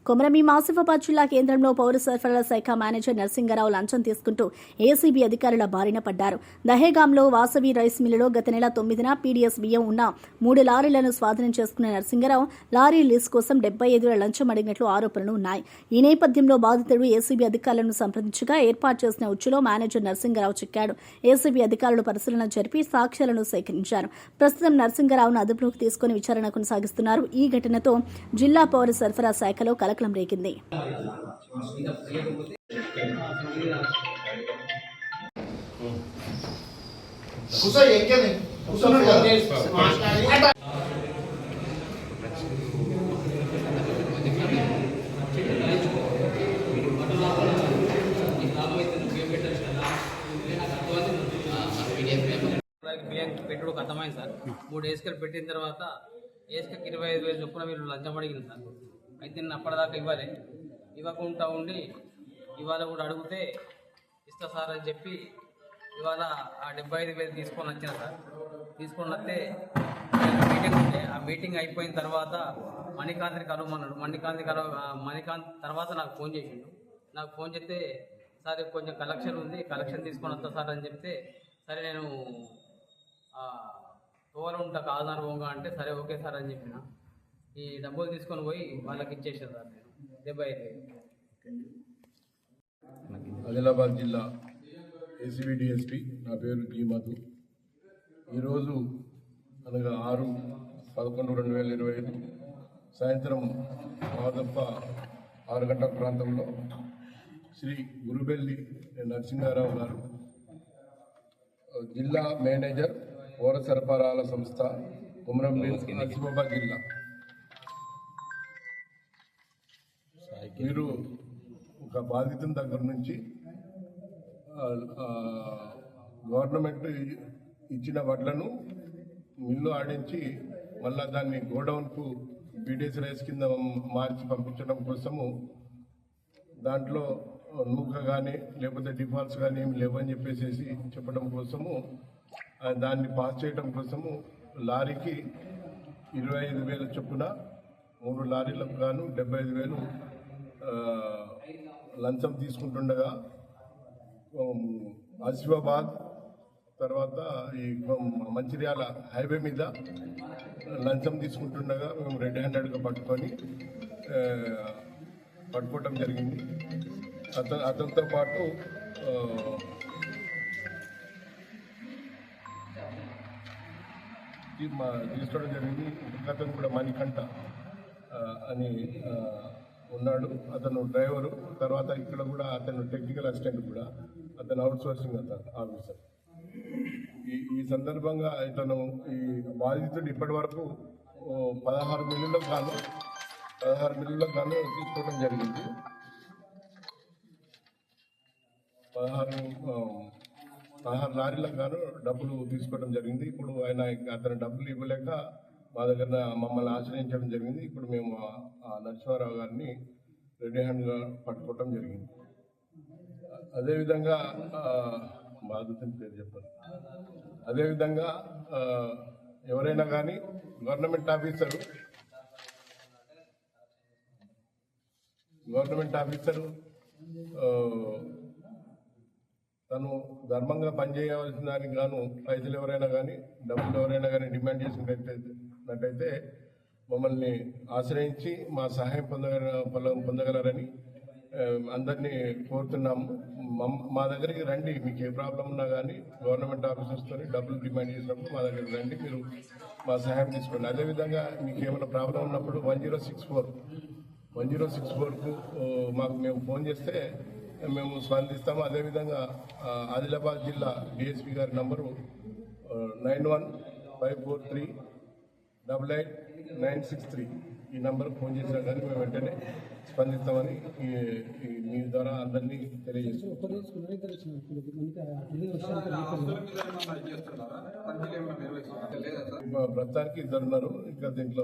కొమరమీం ఆసిఫాబాద్ జిల్లా కేంద్రంలో పౌర సరఫరాల శాఖ మేనేజర్ నరసింగరావు లంచం తీసుకుంటూ ఏసీబీ అధికారుల బారిన పడ్డారు. దహేగాంలో వాసవి రైస్ మిల్లులో గత నెల 9న పీడీఎస్ బియ్యం ఉన్న 3 లారీలను స్వాధీనం చేసుకున్న నరసింగరావు లారీ లీజ్ కోసం 75 లంచం అడిగినట్లు ఆరోపణలు ఉన్నాయి. ఈ నేపథ్యంలో బాధితుడు ఏసీబీ అధికారులను సంప్రదించగా ఏర్పాటు చేసిన ఉచ్చులో మేనేజర్ నరసింగరావు చిక్కాడు. ఏసీబీ అధికారులు పరిశీలన జరిపి సాక్ష్యాలను సేకరించారు. ప్రస్తుతం నరసింగరావును అదుపులోకి తీసుకుని విచారణ కొనసాగిస్తున్నారు. ఈ ఘటనతో జిల్లా పౌర సరఫరా శాఖలో కలకలం రేగింది. బియ్యం పెట్టుడు అర్థమైంది సార్. 3 ఏసుకలు పెట్టిన తర్వాత ఏసుకకి 25,000 చొప్పున మీరు లంచం అడిగింది సార్. అయితే నేను అప్పటిదాకా ఇవ్వకుండా ఉండి ఇవాళ కూడా అడిగితే ఇస్తా సార్ అని చెప్పి ఇవాళ ఆ 75,000 తీసుకొని వచ్చిన సార్. తీసుకొని వస్తే మీటింగ్ ఉంటే ఆ మీటింగ్ అయిపోయిన తర్వాత మణికాంత్ని కలవమన్నాడు. మణికాంత్ తర్వాత నాకు ఫోన్ చేసిండు. నాకు ఫోన్ చేస్తే సార్ కొంచెం కలెక్షన్ ఉంది, కలెక్షన్ తీసుకొని వస్తా సార్ అని చెప్తే సరే నేను తోలు ఉంటా కాదన్నారు పోగా అంటే సరే ఓకే సార్ అని చెప్పిన. ఈ డబ్బులు తీసుకొని పోయి వాళ్ళకి ఇచ్చేసాను సార్ నేను 75,000. ఆదిలాబాద్ జిల్లా ఏసీబీ డిఎస్పీ, నా పేరు జీ మధు. ఈరోజు అనగా 6/11/2025 సాయంత్రం దాదాపు 6 గంటల ప్రాంతంలో శ్రీ గురుబెల్లి నరసింహారావు గారు, జిల్లా మేనేజర్ పౌర సరఫరాల సంస్థ కొమరంభీం ఆసిఫాబాద్ జిల్లా, మీరు ఒక బాధితుని దగ్గర నుంచి గవర్నమెంట్ ఇచ్చిన వడ్లను మిల్లు ఆడించి మళ్ళా దాన్ని గోడౌన్కు పీడీఎస్ రైస్ కింద మార్చి పంపించడం కోసము, దాంట్లో నూక కానీ లేకపోతే డిఫాల్ట్స్ కానీ ఏమి లేవని చెప్పేసి చెప్పడం కోసము, దాన్ని పాస్ చేయడం కోసము లారీకి 25,000 చొప్పున 3 లారీలకు గాను 75,000 లంచం తీసుకుంటుండగా, ఆసిఫాబాద్ తర్వాత ఈ మంచిర్యాల హైవే మీద లంచం తీసుకుంటుండగా మేము రెడ్ హ్యాండెడ్గా పట్టుకోవటం జరిగింది. అతనితో పాటు తీసుకోవడం జరిగింది. అతను కూడా మణికంఠ అని ఉన్నాడు, అతను డ్రైవరు. తర్వాత ఇక్కడ కూడా అతను టెక్నికల్ అసిస్టెంట్ కూడా, అతను అవుట్ సోర్సింగ్ ఆఫీసర్. ఈ సందర్భంగా ఇతను ఈ బాధితుడు ఇప్పటి వరకు 16 మిల్లులకు గాను తీసుకోవడం జరిగింది. 16 లారీలకు గాను డబ్బులు తీసుకోవడం జరిగింది. ఇప్పుడు అతను డబ్బులు ఇవ్వలేక మా దగ్గర మమ్మల్ని ఆశ్రయించడం జరిగింది. ఇప్పుడు మేము నరసింహారావు గారిని రెడ్ హ్యాండ్గా పట్టుకోవడం జరిగింది. అదేవిధంగా బాధితుని పేరు చెప్పారు. అదేవిధంగా ఎవరైనా కానీ గవర్నమెంట్ ఆఫీసరు తను ధర్మంగా పనిచేయవలసిన దానికి గాను పైసలు ఎవరైనా కానీ డబ్బులు ఎవరైనా కానీ డిమాండ్ చేసినట్టయితే మమ్మల్ని ఆశ్రయించి మా సహాయం పొందగలరని అందరినీ కోరుతున్నాము. మా దగ్గరికి రండి, మీకు ఏ ప్రాబ్లం ఉన్నా కానీ గవర్నమెంట్ ఆఫీసర్స్తో డబ్బులు డిమాండ్ చేసినప్పుడు మా దగ్గరికి రండి, మీరు మా సహాయం తీసుకోండి. అదేవిధంగా మీకు ఏమైనా ప్రాబ్లం ఉన్నప్పుడు 1064కు మేము ఫోన్ చేస్తే మేము స్పందిస్తాము. అదేవిధంగా ఆదిలాబాద్ జిల్లా డిఎస్పీ గారి నంబరు 9154388963. ఈ నంబర్కి ఫోన్ చేసినా కానీ మేము వెంటనే స్పందిస్తామని మీ ద్వారా అందరినీ తెలియజేస్తాం. ప్రస్తుతానికి 2 ఉన్నారు. ఇంకా దీంట్లో